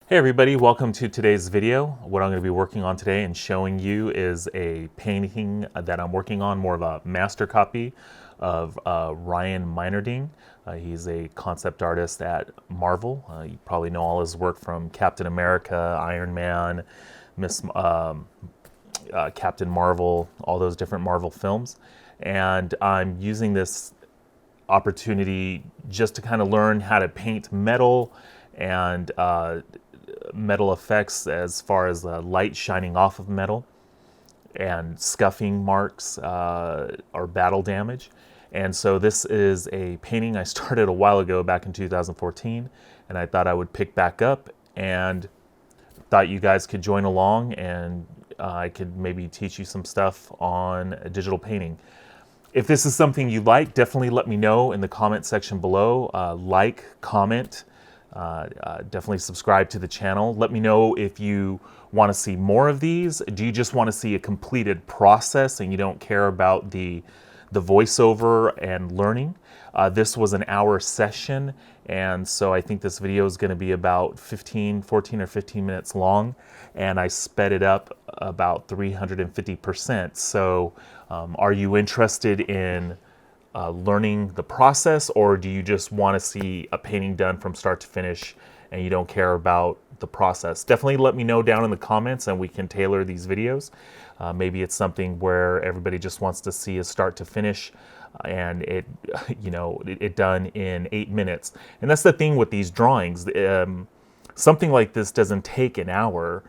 Hey everybody, welcome to today's video. What I'm going to be working on today and showing you is a painting that I'm working on, more of a master copy of Ryan Meinerding. He's a concept artist at Marvel. You probably know all his work from Captain America, Iron Man, Captain Marvel, all those different Marvel films. And I'm using this opportunity just to kind of learn how to paint metal and metal effects as far as light shining off of metal and scuffing marks or battle damage. And so this is a painting I started a while ago back in 2014, and I thought I would pick back up and thought you guys could join along and I could maybe teach you some stuff on digital painting. If this is something you like, definitely let me know in the comment section below. Like, comment, definitely subscribe to the channel. Let me know if you want to see more of these. Do you just want to see a completed process and you don't care about the voiceover and learning? This was an hour session, and so I think this video is going to be about 14 or 15 minutes long, and I sped it up about 350%. So are you interested in learning the process, or do you just want to see a painting done from start to finish and you don't care about the process? Definitely let me know down in the comments and we can tailor these videos. Maybe it's something where everybody just wants to see a start to finish and it done in 8 minutes. And that's the thing with these drawings. Something like this doesn't take an hour.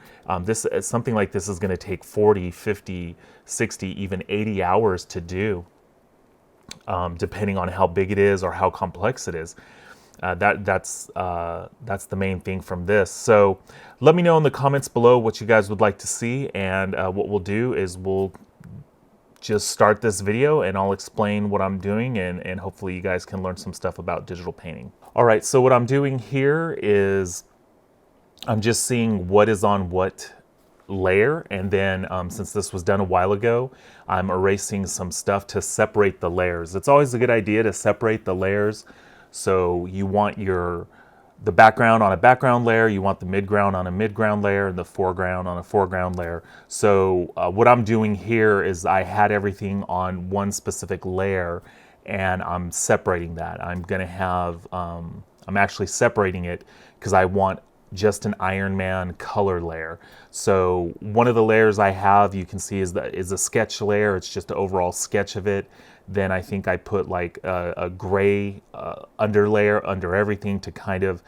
Something like this is going to take 40, 50, 60, even 80 hours to do. Depending on how big it is or how complex it is. That's the main thing from this. So let me know in the comments below what you guys would like to see, and what we'll do is we'll just start this video and I'll explain what I'm doing, and hopefully you guys can learn some stuff about digital painting. All right, so what I'm doing here is I'm just seeing what is on what layer, and then since this was done a while ago, I'm erasing some stuff to separate the layers. It's always a good idea to separate the layers. So you want the background on a background layer, you want the midground on a midground layer, and the foreground on a foreground layer. So what I'm doing here is I had everything on one specific layer and I'm separating that. I'm actually separating it because I want just an Iron Man color layer. So one of the layers I have, you can see, is a sketch layer. It's just an overall sketch of it. Then I think I put like a gray underlayer under everything to kind of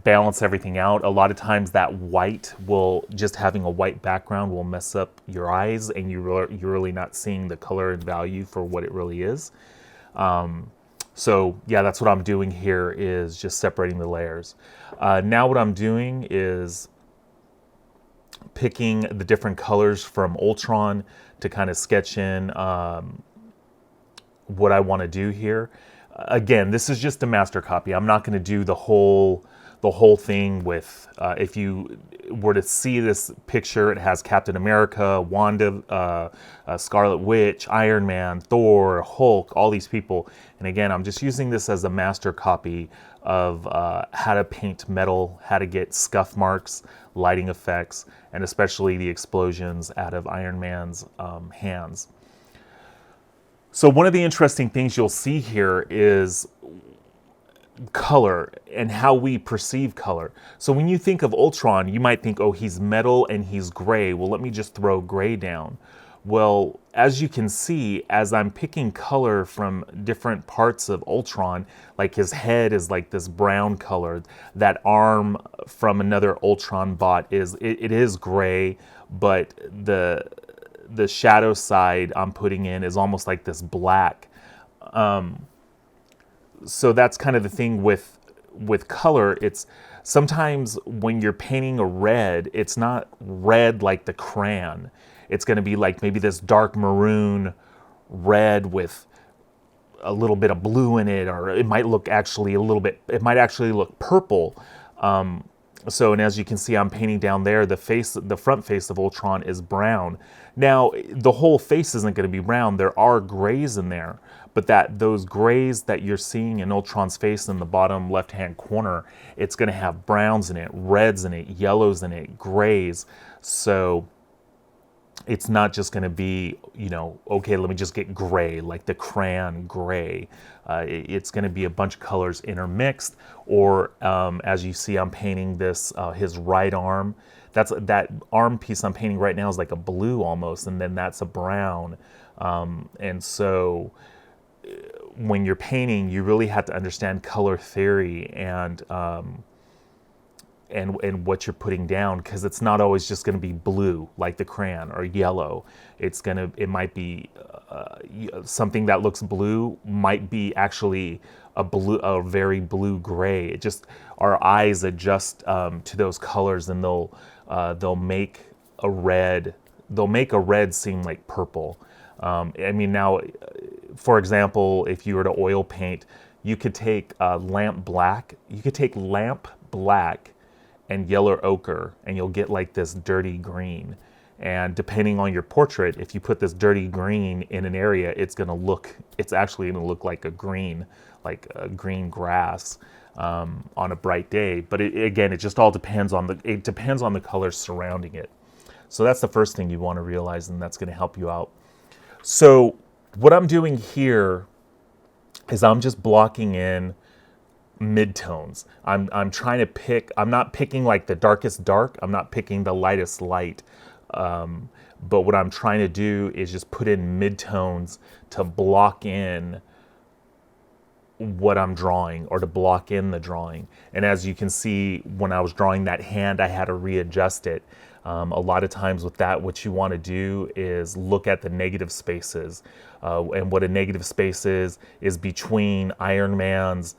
balance everything out. A lot of times that white just having a white background will mess up your eyes and you're really not seeing the color and value for what it really is. So yeah, that's what I'm doing here, is just separating the layers. Now what I'm doing is picking the different colors from Ultron to kind of sketch in what I want to do here. Again, this is just a master copy. I'm not going to do the whole thing with, if you were to see this picture, it has Captain America, Wanda, Scarlet Witch, Iron Man, Thor, Hulk, all these people. And again, I'm just using this as a master copy of how to paint metal, how to get scuff marks, lighting effects, and especially the explosions out of Iron Man's hands. So one of the interesting things you'll see here is color and how we perceive color. So when you think of Ultron, you might think, oh, he's metal and he's gray. Well, let me just throw gray down. Well, as you can see, as I'm picking color from different parts of Ultron, like his head is like this brown color. That arm from another Ultron bot it is gray, but the shadow side I'm putting in is almost like this black. So that's kind of the thing with color. It's sometimes when you're painting a red, it's not red like the crayon. It's going to be like maybe this dark maroon red with a little bit of blue in it, or it might look actually it might actually look purple. So, and as you can see, I'm painting down there, the front face of Ultron is brown. Now, the whole face isn't going to be brown. There are grays in there, but those grays that you're seeing in Ultron's face in the bottom left-hand corner, it's going to have browns in it, reds in it, yellows in it, grays. So it's not just going to be, okay, let me just get gray, like the crayon gray. It's going to be a bunch of colors intermixed, or as you see, I'm painting this, his right arm. That arm piece I'm painting right now is like a blue almost, and then that's a brown. And so when you're painting, you really have to understand color theory and what you're putting down, because it's not always just going to be blue like the crayon, or yellow. It might be something that looks blue might be actually a very blue gray. It just, our eyes adjust to those colors, and they'll make a red seem like purple. I mean, now, for example, if you were to oil paint, you could take lamp black and yellow ochre, and you'll get like this dirty green. And depending on your portrait, if you put this dirty green in an area, it's actually gonna look like a green grass on a bright day. But again, it just all depends on the colors surrounding it. So that's the first thing you want to realize, and that's going to help you out. So what I'm doing here is I'm just blocking in midtones. I'm trying to pick, I'm not picking like the darkest dark, I'm not picking the lightest light. But what I'm trying to do is just put in midtones to block in what I'm drawing, or to block in the drawing. And as you can see, when I was drawing that hand, I had to readjust it. A lot of times with that, what you want to do is look at the negative spaces. And what a negative space is between Iron Man's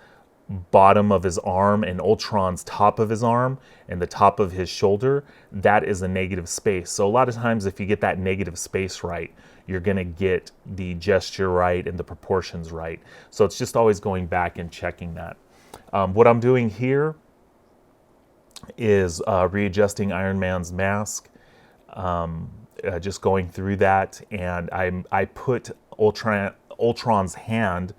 bottom of his arm and Ultron's top of his arm and the top of his shoulder. That is a negative space. So a lot of times if you get that negative space right, you're going to get the gesture right and the proportions right. So it's just always going back and checking that. What I'm doing here is readjusting Iron Man's mask, just going through that, and I put Ultron's hand.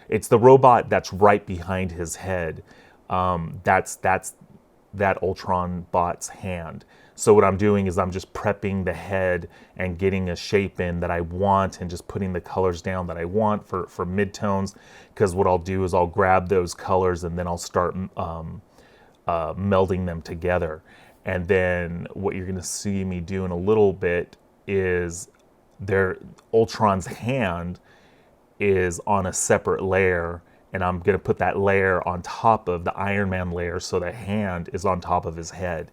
It's the robot that's right behind his head. That's that Ultron bot's hand. So what I'm doing is I'm just prepping the head and getting a shape in that I want, and just putting the colors down that I want for midtones. Because what I'll do is I'll grab those colors, and then I'll start melding them together. And then what you're going to see me do in a little bit is Ultron's hand is on a separate layer, and I'm going to put that layer on top of the Iron Man layer, so the hand is on top of his head.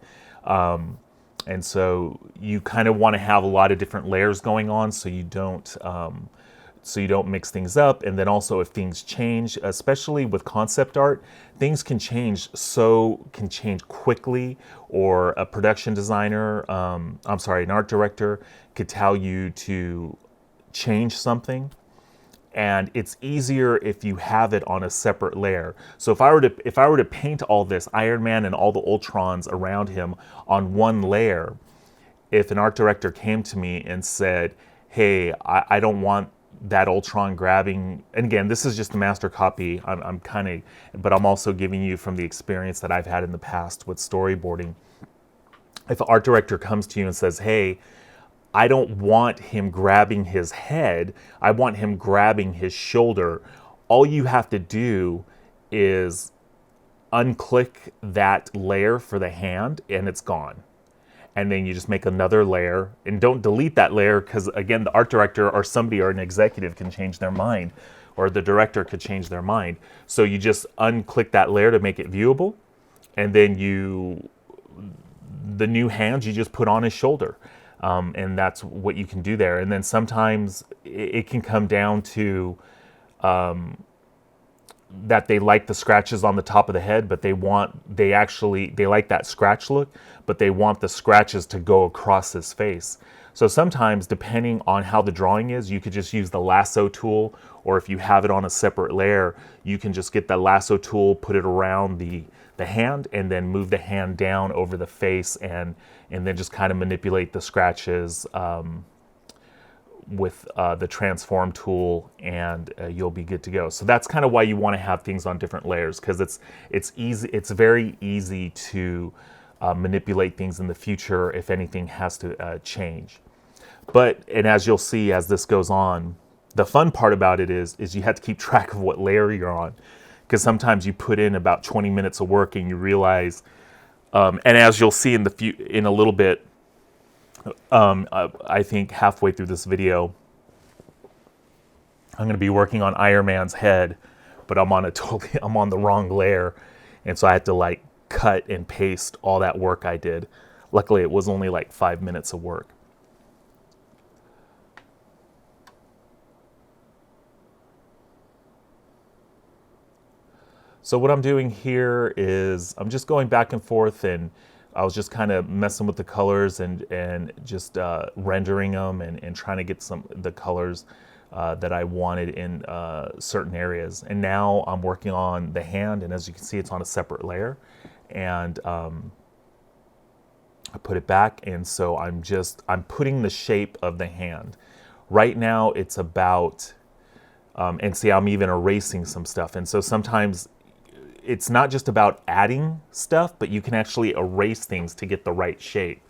And so you kind of want to have a lot of different layers going on, so you don't mix things up. And then also, if things change, especially with concept art, things can change quickly, or a production designer, an art director could tell you to change something. And it's easier if you have it on a separate layer. So if I were to paint all this Iron Man and all the Ultrons around him on one layer, if an art director came to me and said, "Hey, I don't want that Ultron grabbing," and again, this is just a master copy. But I'm also giving you from the experience that I've had in the past with storyboarding. If an art director comes to you and says, "Hey, I don't want him grabbing his head, I want him grabbing his shoulder," all you have to do is unclick that layer for the hand, and it's gone. And then you just make another layer, and don't delete that layer, because again, the art director or somebody or an executive can change their mind, or the director could change their mind. So you just unclick that layer to make it viewable, and then the new hand you just put on his shoulder. And that's what you can do there. And then sometimes it can come down to that they like the scratches on the top of the head, but they like that scratch look, but they want the scratches to go across his face. So sometimes, depending on how the drawing is, you could just use the lasso tool, or if you have it on a separate layer, you can just get that lasso tool, put it around the the hand, and then move the hand down over the face, and then just kind of manipulate the scratches with the transform tool, and you'll be good to go. So that's kind of why you want to have things on different layers, because it's easy. It's very easy to manipulate things in the future if anything has to change. And as you'll see as this goes on, the fun part about it is you have to keep track of what layer you're on, because sometimes you put in about 20 minutes of work and you realize, and as you'll see in a little bit, I think halfway through this video, I'm going to be working on Iron Man's head, but I'm on the wrong layer, and so I had to like cut and paste all that work I did. Luckily, it was only like 5 minutes of work. So what I'm doing here is I'm just going back and forth, and I was just kind of messing with the colors and just rendering them and trying to get the colors that I wanted in certain areas. And now I'm working on the hand, and as you can see, it's on a separate layer. And I put it back, and so I'm putting the shape of the hand. Right now it's about, and see, I'm even erasing some stuff. And so sometimes it's not just about adding stuff, but you can actually erase things to get the right shape.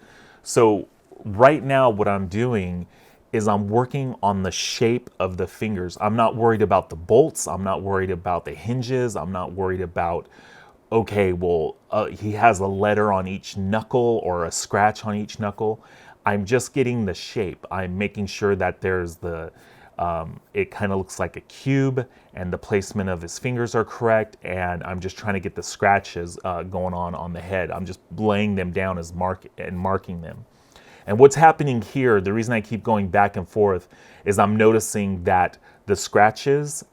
So right now what I'm doing is I'm working on the shape of the fingers. I'm not worried about the bolts. I'm not worried about the hinges. I'm not worried about, okay, well, he has a letter on each knuckle or a scratch on each knuckle. I'm just getting the shape. I'm making sure that there's it kind of looks like a cube, and the placement of his fingers are correct, and I'm just trying to get the scratches going on the head. I'm just laying them down as marking them. And what's happening here, the reason I keep going back and forth, is I'm noticing that the scratches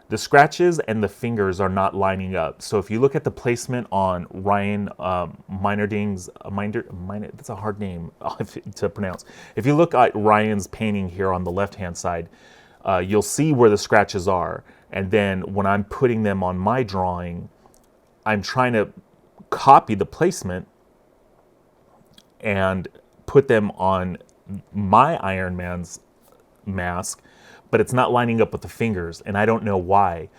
and the fingers are not lining up. So if you look at the placement on Ryan Meinerding's, that's a hard name to pronounce. If you look at Ryan's painting here on the left-hand side, you'll see where the scratches are. And then when I'm putting them on my drawing, I'm trying to copy the placement and put them on my Iron Man's mask, but it's not lining up with the fingers, and I don't know why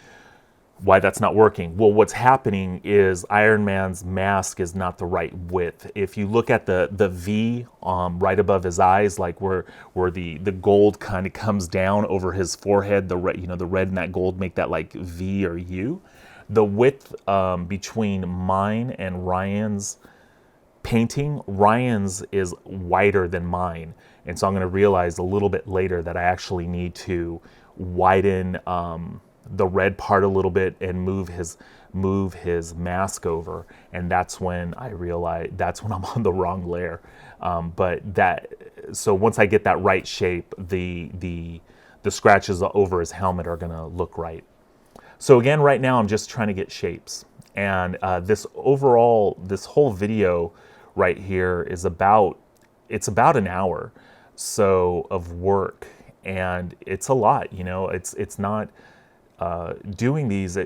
that's not working. Well, what's happening is Iron Man's mask is not the right width. If you look at the V right above his eyes, like where the gold kind of comes down over his forehead, the red and that gold make that like V or U. The width between mine and Ryan's painting, Ryan's is wider than mine. And so I'm going to realize a little bit later that I actually need to widen the red part a little bit and move his mask over. And that's when I realize that's when I'm on the wrong layer. So once I get that right shape, the scratches over his helmet are going to look right. So again, right now I'm just trying to get shapes. And this whole video right here is about an hour so of work, and it's a lot. It's not doing these.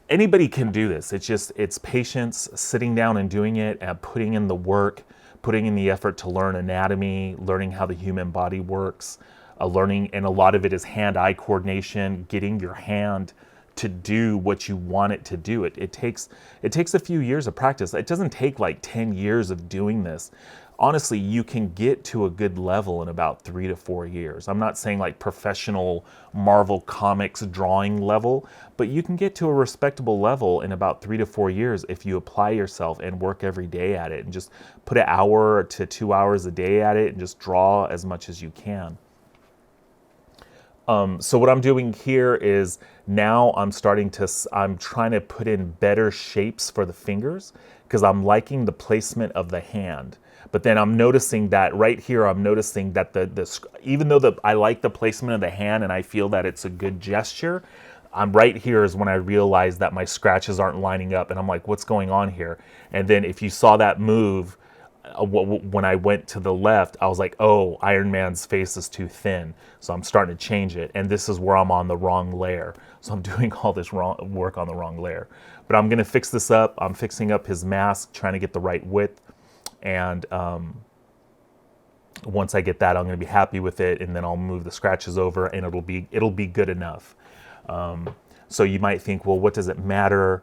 Anybody can do this. It's patience, sitting down and doing it, and putting in the work, putting in the effort to learn anatomy, learning how the human body works, and a lot of it is hand-eye coordination, getting your hand to do what you want it to do. It takes a few years of practice. It doesn't take like 10 years of doing this. Honestly, you can get to a good level in about 3 to 4 years. I'm not saying like professional Marvel Comics drawing level, but you can get to a respectable level in about 3 to 4 years if you apply yourself and work every day at it, and just put an hour to 2 hours a day at it and just draw as much as you can. So what I'm doing here is now I'm trying to put in better shapes for the fingers, because I'm liking the placement of the hand. But then I'm noticing that right here, even though I like the placement of the hand and I feel that it's a good gesture, right here is when I realize that my scratches aren't lining up, and I'm like, what's going on here? And then if you saw that move, when I went to the left, I was like, oh, Iron Man's face is too thin. So I'm starting to change it. And this is where I'm on the wrong layer. So I'm doing all this work on the wrong layer. But I'm going to fix this up. I'm fixing up his mask, trying to get the right width. And once I get that, I'm going to be happy with it. And then I'll move the scratches over and it'll be good enough. So you might think, well, what does it matter?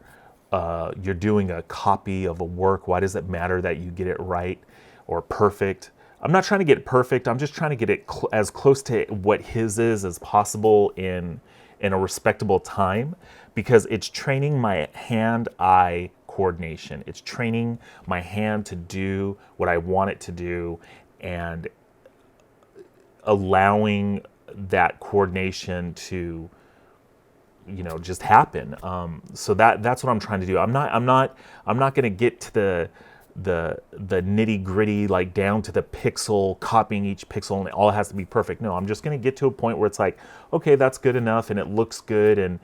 You're doing a copy of a work. Why does it matter that you get it right or perfect? I'm not trying to get it perfect. I'm just trying to get it as close to what his is as possible in a respectable time, because it's training my hand-eye coordination. It's training my hand to do what I want it to do and allowing that coordination to, you know, just happen. So that's what I'm trying to do. I'm not going to get to the nitty gritty, like down to the pixel, copying each pixel and it all has to be perfect. No, I'm just going to get to a point where it's like, okay, that's good enough and it looks good. And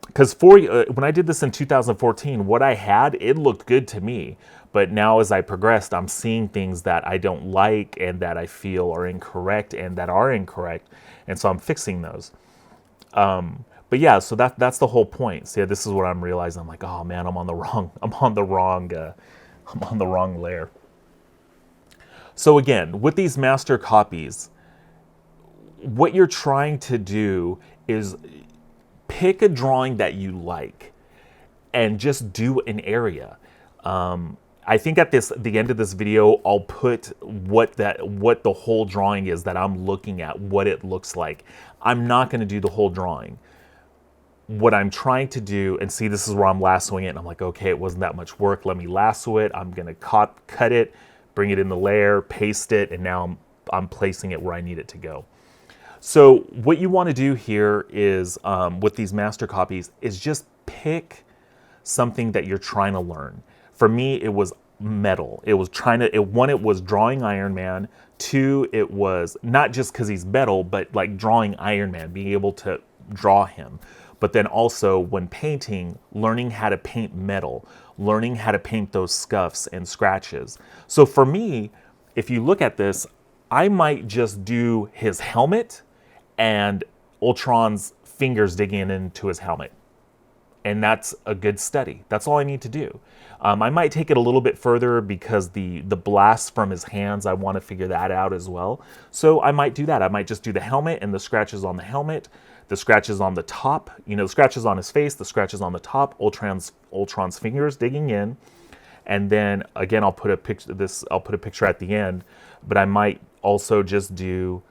because when I did this in 2014, what I had, it looked good to me. But now as I progressed, I'm seeing things that I don't like and that I feel are incorrect and that are incorrect. And so I'm fixing those. But yeah, so that's the whole point. So yeah, this is what I'm realizing. I'm like, oh man, I'm on the wrong layer. So again, with these master copies, what you're trying to do is pick a drawing that you like and just do an area. I think at the end of this video, I'll put what the whole drawing is that I'm looking at, what it looks like. I'm not going to do the whole drawing. What I'm trying to do, and see, this is where I'm lassoing it, and I'm like, okay, it wasn't that much work. Let me lasso it. I'm going to cut it, bring it in the layer, paste it, and now I'm placing it where I need it to go. So what you want to do here is, with these master copies, is just pick something that you're trying to learn. For me, it was metal. It was one, it was drawing Iron Man. Two, it was not just because he's metal, but like drawing Iron Man, being able to draw him. But then also when painting, learning how to paint metal, learning how to paint those scuffs and scratches. So for me, if you look at this, I might just do his helmet and Ultron's fingers digging into his helmet. And that's a good study. That's all I need to do. I might take it a little bit further because the blast from his hands, I want to figure that out as well. So I might do that. I might just do the helmet and the scratches on the helmet, the scratches on the top, the scratches on his face, the scratches on the top, Ultron's fingers digging in. And then again, I'll put a picture at the end, but I might also just do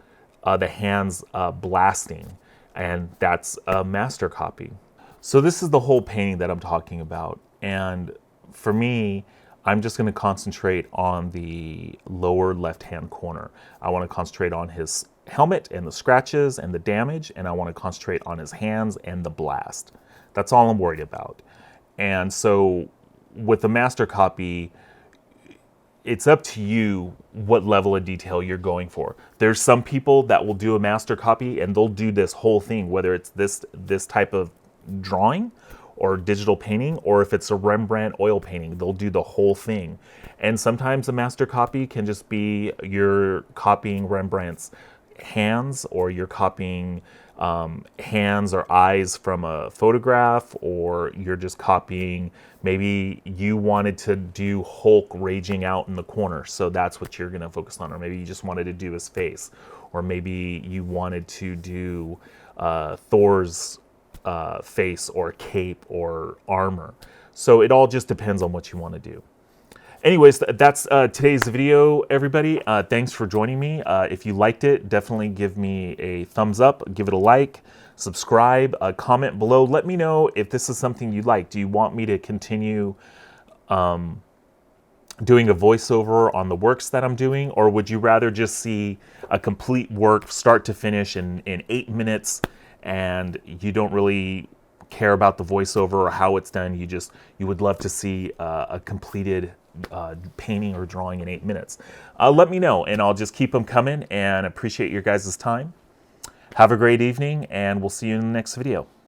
the hands blasting, and that's a master copy. So this is the whole painting that I'm talking about. And for me, I'm just going to concentrate on the lower left-hand corner. I want to concentrate on his helmet and the scratches and the damage, and I want to concentrate on his hands and the blast. That's all I'm worried about. And so with the master copy, it's up to you what level of detail you're going for. There's some people that will do a master copy and they'll do this whole thing, whether it's this type of drawing or digital painting, or if it's a Rembrandt oil painting, they'll do the whole thing. And sometimes a master copy can just be you're copying Rembrandt's hands, or you're copying hands or eyes from a photograph, or you're just copying, maybe you wanted to do Hulk raging out in the corner, so that's what you're going to focus on. Or maybe you just wanted to do his face, or maybe you wanted to do Thor's face or cape or armor. So it all just depends on what you want to do. Anyways, that's today's video, everybody. Thanks for joining me. If you liked it, definitely give me a thumbs up, give it a like, subscribe, comment below. Let me know if this is something you like. Do you want me to continue doing a voiceover on the works that I'm doing, or would you rather just see a complete work start to finish in 8 minutes, and you don't really care about the voiceover or how it's done? You would love to see a completed painting or drawing in 8 minutes. Let me know, and I'll just keep them coming, and appreciate your guys' time. Have a great evening, and we'll see you in the next video.